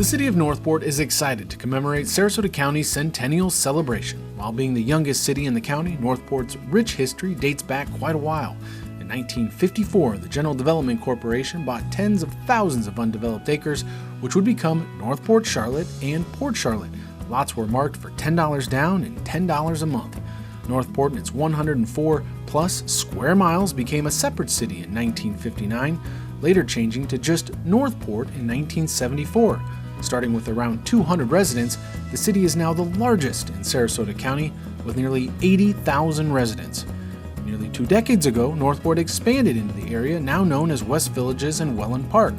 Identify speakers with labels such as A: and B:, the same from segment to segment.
A: The city of Northport is excited to commemorate Sarasota County's centennial celebration. While being the youngest city in the county, Northport's rich history dates back quite a while. In 1954, the General Development Corporation bought tens of thousands of undeveloped acres, which would become Northport Charlotte and Port Charlotte. Lots were marked for $10 down and $10 a month. Northport and its 104-plus square miles became a separate city in 1959, later changing to just Northport in 1974. Starting with around 200 residents, the city is now the largest in Sarasota County with nearly 80,000 residents. Nearly 2 decades ago, Northport expanded into the area now known as West Villages and Welland Park.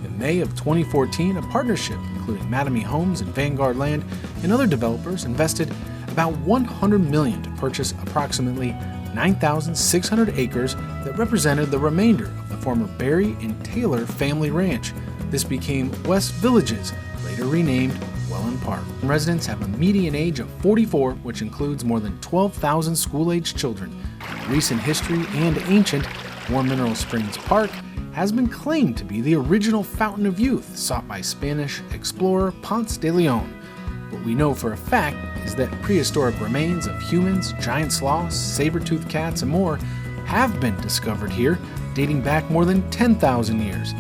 A: In May of 2014, a partnership including Mattamy Homes and Vanguard Land and other developers invested about $100 million to purchase approximately 9,600 acres that represented the remainder of the former Berry and Taylor family ranch. This became West Villages, later renamed Welland Park. Residents have a median age of 44, which includes more than 12,000 school-aged children. Recent history and ancient, War Mineral Springs Park has been claimed to be the original fountain of youth sought by Spanish explorer Ponce de Leon. What we know for a fact is that prehistoric remains of humans, giant sloths, saber-toothed cats, and more have been discovered here, dating back more than 10,000 years.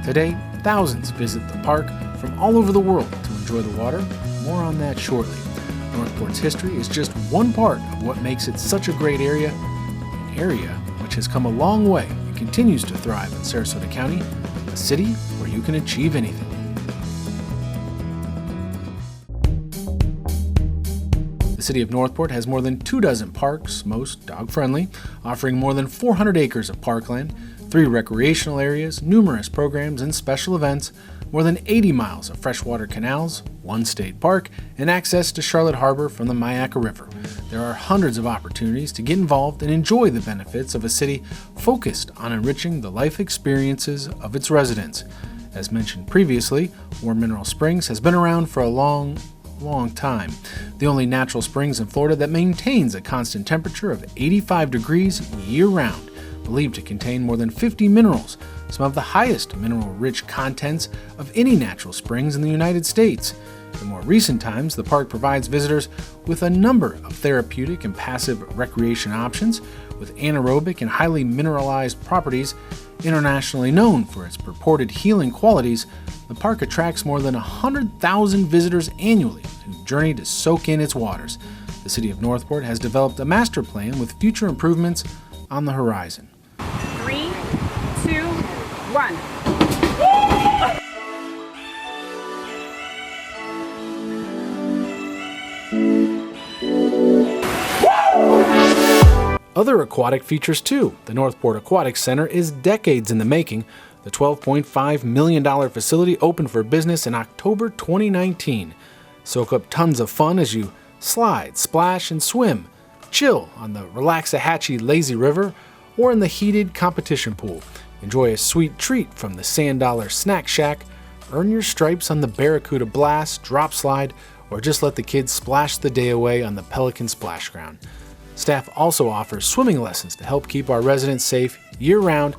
A: Today, thousands visit the park from all over the world to enjoy the water. More on that shortly. Northport's history is just one part of what makes it such a great area, an area which has come a long way and continues to thrive in Sarasota County, a city where you can achieve anything. The city of Northport has more than 24 parks, most dog-friendly, offering more than 400 acres of parkland, 3 recreational areas, numerous programs and special events, more than 80 miles of freshwater canals, 1 state park, and access to Charlotte Harbor from the Myakka River. There are hundreds of opportunities to get involved and enjoy the benefits of a city focused on enriching the life experiences of its residents. As mentioned previously, War Mineral Springs has been around for a long time. The only natural springs in Florida that maintains a constant temperature of 85 degrees year-round, believed to contain more than 50 minerals, some of the highest mineral-rich contents of any natural springs in the United States. In more recent times, the park provides visitors with a number of therapeutic and passive recreation options, with anaerobic and highly mineralized properties. Internationally known for its purported healing qualities, the park attracts more than 100,000 visitors annually who journey to soak in its waters. The city of Northport has developed a master plan with future improvements on the horizon.
B: 3, 2, 1.
A: Other aquatic features too. The Northport Aquatic Center is decades in the making. The $12.5 million facility opened for business in October 2019. Soak up tons of fun as you slide, splash, and swim. Chill on the Relaxahatchee Lazy River or in the heated competition pool. Enjoy a sweet treat from the Sand Dollar Snack Shack. Earn your stripes on the Barracuda Blast, Drop Slide, or just let the kids splash the day away on the Pelican Splash Ground. Staff also offers swimming lessons to help keep our residents safe year-round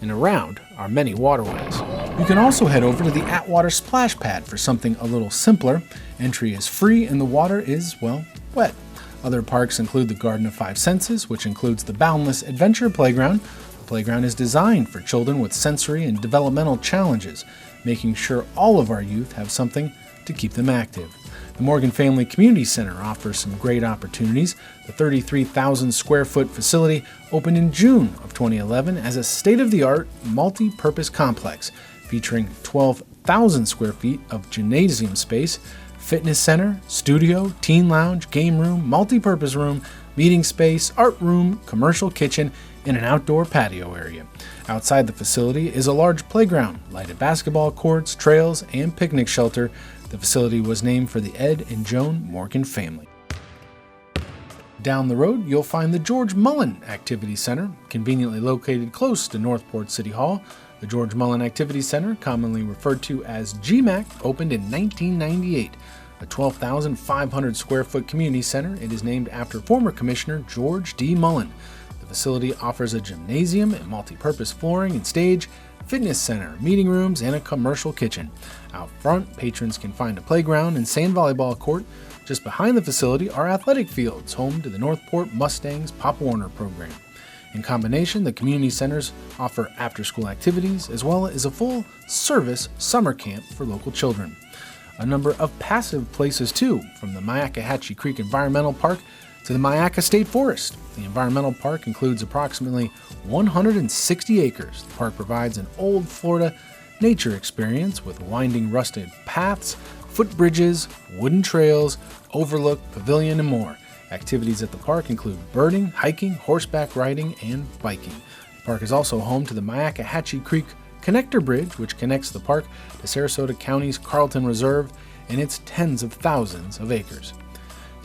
A: and around our many waterways. You can also head over to the Atwater Splash Pad for something a little simpler. Entry is free and the water is, well, wet. Other parks include the Garden of Five Senses, which includes the Boundless Adventure Playground. The playground is designed for children with sensory and developmental challenges, making sure all of our youth have something to keep them active. The Morgan Family Community Center offers some great opportunities. The 33,000 square foot facility opened in June of 2011 as a state-of-the-art multi-purpose complex featuring 12,000 square feet of gymnasium space, fitness center, studio, teen lounge, game room, multi-purpose room, meeting space, art room, commercial kitchen, and an outdoor patio area. Outside the facility is a large playground, lighted basketball courts, trails, and picnic shelter. The facility was named for the Ed and Joan Morgan family. Down the road, you'll find the George Mullen Activity Center, conveniently located close to Northport City Hall. The George Mullen Activity Center, commonly referred to as GMAC, opened in 1998. A 12,500 square foot community center, it is named after former Commissioner George D. Mullen. The facility offers a gymnasium and multi-purpose flooring and stage, fitness center, meeting rooms, and a commercial kitchen. Out front, patrons can find a playground and sand volleyball court. Just behind the facility are athletic fields, home to the Northport Mustangs Pop Warner program. In combination, the community centers offer after-school activities as well as a full-service summer camp for local children. A number of passive places too, from the Myakkahatchee Creek Environmental Park to the Myakka State Forest. The environmental park includes approximately 160 acres. The park provides an old Florida nature experience with winding rusted paths, footbridges, wooden trails, overlook, pavilion, and more. Activities at the park include birding, hiking, horseback riding, and biking. The park is also home to the Myakkahatchee Creek Connector Bridge, which connects the park to Sarasota County's Carlton Reserve and its tens of thousands of acres.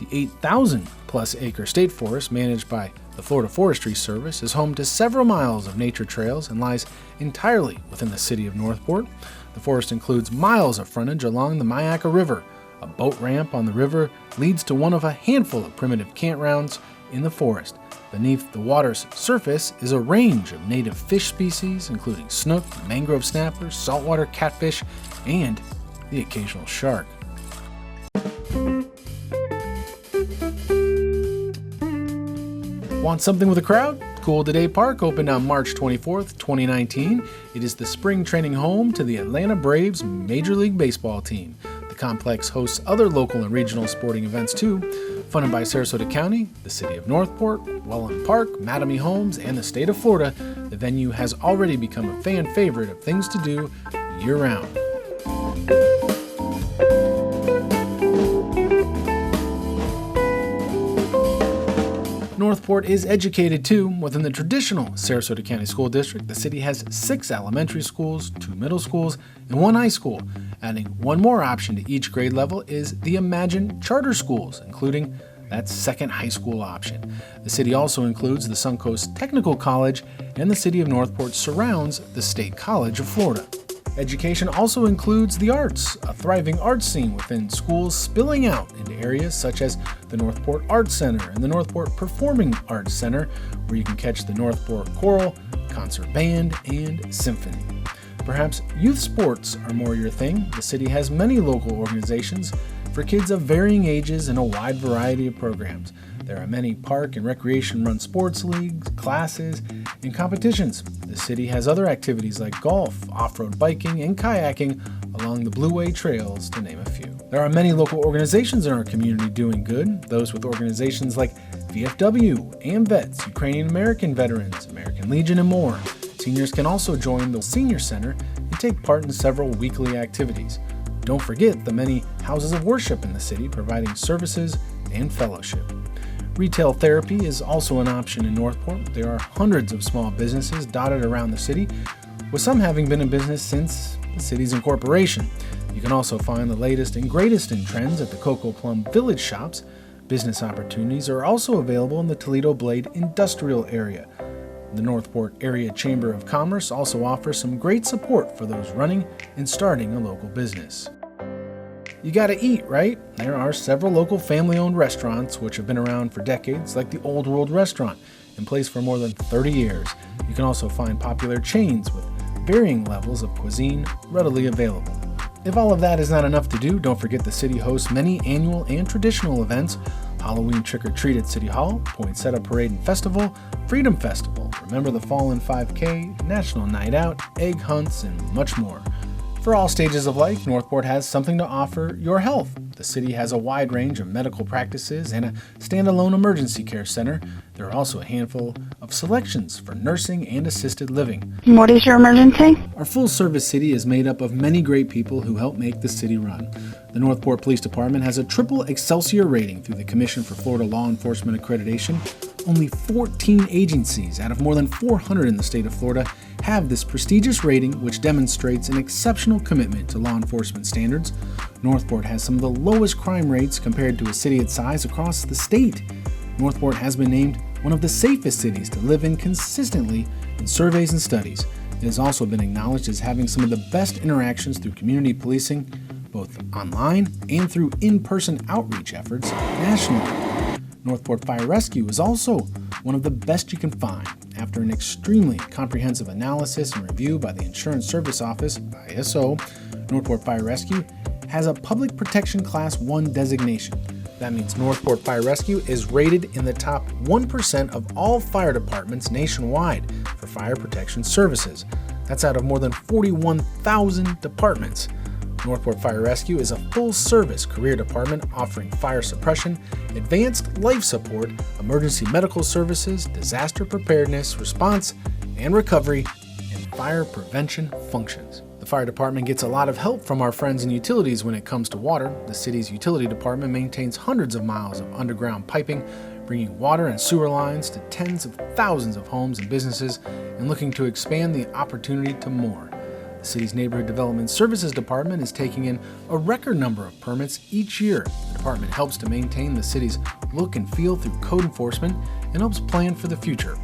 A: The 8,000-plus acre state forest managed by the Florida Forestry Service is home to several miles of nature trails and lies entirely within the city of Northport. The forest includes miles of frontage along the Myakka River. A boat ramp on the river leads to one of a handful of primitive campgrounds in the forest. Beneath the water's surface is a range of native fish species, including snook, mangrove snapper, saltwater catfish, and the occasional shark. Want something with a crowd? Cool Today Park opened on March 24th, 2019. It is the spring training home to the Atlanta Braves Major League Baseball team. The complex hosts other local and regional sporting events too. Funded by Sarasota County, the city of Northport, Welland Park, Mattamy Homes, and the state of Florida, the venue has already become a fan favorite of things to do year-round. Northport is educated too. Within the traditional Sarasota County School District, the city has 6 elementary schools, 2 middle schools, and 1 high school. Adding one more option to each grade level is the Imagine Charter Schools, including that second high school option. The city also includes the Suncoast Technical College, and the city of Northport surrounds the State College of Florida. Education also includes the arts, a thriving arts scene within schools spilling out into areas such as the Northport Arts Center and the Northport Performing Arts Center, where you can catch the Northport Choral, Concert Band, and Symphony. Perhaps youth sports are more your thing. The city has many local organizations for kids of varying ages and a wide variety of programs. There are many park and recreation-run sports leagues, classes, and competitions. The city has other activities like golf, off-road biking, and kayaking along the Blue Way trails, to name a few. There are many local organizations in our community doing good, those with organizations like VFW, AMVETS, Ukrainian American Veterans, American Legion, and more. Seniors can also join the Senior Center and take part in several weekly activities. Don't forget the many houses of worship in the city providing services and fellowship. Retail therapy is also an option in Northport. There are hundreds of small businesses dotted around the city, with some having been in business since the city's incorporation. You can also find the latest and greatest in trends at the Cocoa Plum Village shops. Business opportunities are also available in the Toledo Blade industrial area. The Northport Area Chamber of Commerce also offers some great support for those running and starting a local business. You gotta eat, right? There are several local family-owned restaurants which have been around for decades, like the Old World Restaurant, in place for more than 30 years. You can also find popular chains with varying levels of cuisine readily available. If all of that is not enough to do, don't forget the city hosts many annual and traditional events: Halloween Trick-or-Treat at City Hall, Poinsettia Parade and Festival, Freedom Festival, Remember the Fallen 5K, National Night Out, egg hunts, and much more. For all stages of life, Northport has something to offer your health. The city has a wide range of medical practices and a standalone emergency care center. There are also a handful of selections for nursing and assisted living.
C: What is your emergency?
A: Our full-service city is made up of many great people who help make the city run. The Northport Police Department has a triple Excelsior rating through the Commission for Florida Law Enforcement Accreditation. Only 14 agencies out of more than 400 in the state of Florida have this prestigious rating, which demonstrates an exceptional commitment to law enforcement standards. Northport has some of the lowest crime rates compared to a city its size across the state. Northport has been named one of the safest cities to live in consistently in surveys and studies. It has also been acknowledged as having some of the best interactions through community policing, both online and through in-person outreach efforts nationally. Northport Fire Rescue is also one of the best you can find. After an extremely comprehensive analysis and review by the Insurance Service Office, ISO, Northport Fire Rescue has a Public Protection Class 1 designation. That means Northport Fire Rescue is rated in the top 1% of all fire departments nationwide for fire protection services. That's out of more than 41,000 departments. Northport Fire Rescue is a full-service career department offering fire suppression, advanced life support, emergency medical services, disaster preparedness, response and recovery, and fire prevention functions. The fire department gets a lot of help from our friends in utilities when it comes to water. The city's utility department maintains hundreds of miles of underground piping, bringing water and sewer lines to tens of thousands of homes and businesses, and looking to expand the opportunity to more. The city's Neighborhood Development Services Department is taking in a record number of permits each year. The department helps to maintain the city's look and feel through code enforcement and helps plan for the future.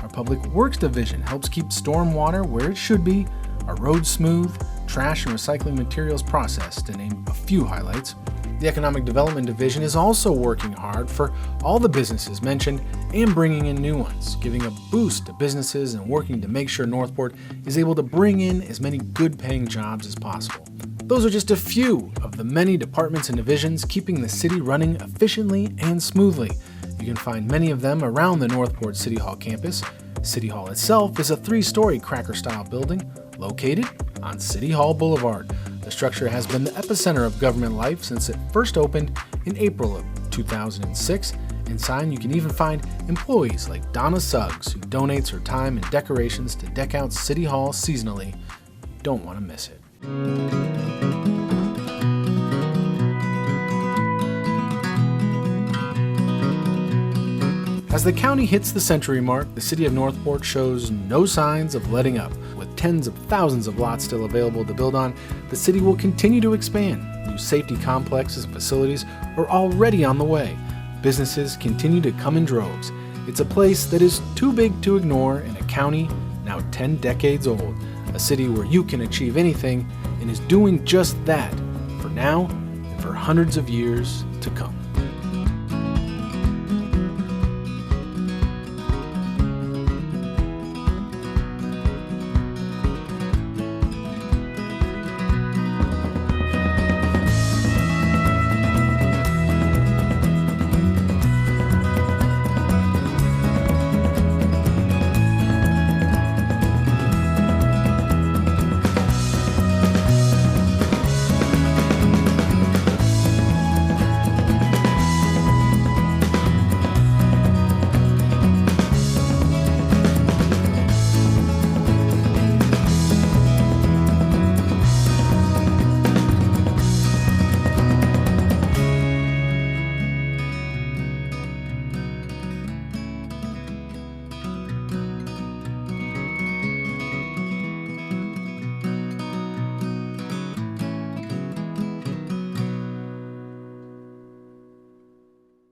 A: Our Public Works Division helps keep stormwater where it should be, our roads smooth, trash and recycling materials processed, to name a few highlights. The Economic Development Division is also working hard for all the businesses mentioned and bringing in new ones, giving a boost to businesses and working to make sure Northport is able to bring in as many good-paying jobs as possible. Those are just a few of the many departments and divisions keeping the city running efficiently and smoothly. You can find many of them around the Northport City Hall campus. City Hall itself is a 3-story cracker-style building located on City Hall Boulevard. The structure has been the epicenter of government life since it first opened in April of 2006. Inside, you can even find employees like Donna Suggs, who donates her time and decorations to deck out City Hall seasonally. You don't want to miss it. As the county hits the century mark, the city of Northport shows no signs of letting up. With tens of thousands of lots still available to build on, the city will continue to expand. New safety complexes and facilities are already on the way. Businesses continue to come in droves. It's a place that is too big to ignore in a county now 10 decades old, a city where you can achieve anything and is doing just that for now and for hundreds of years to come.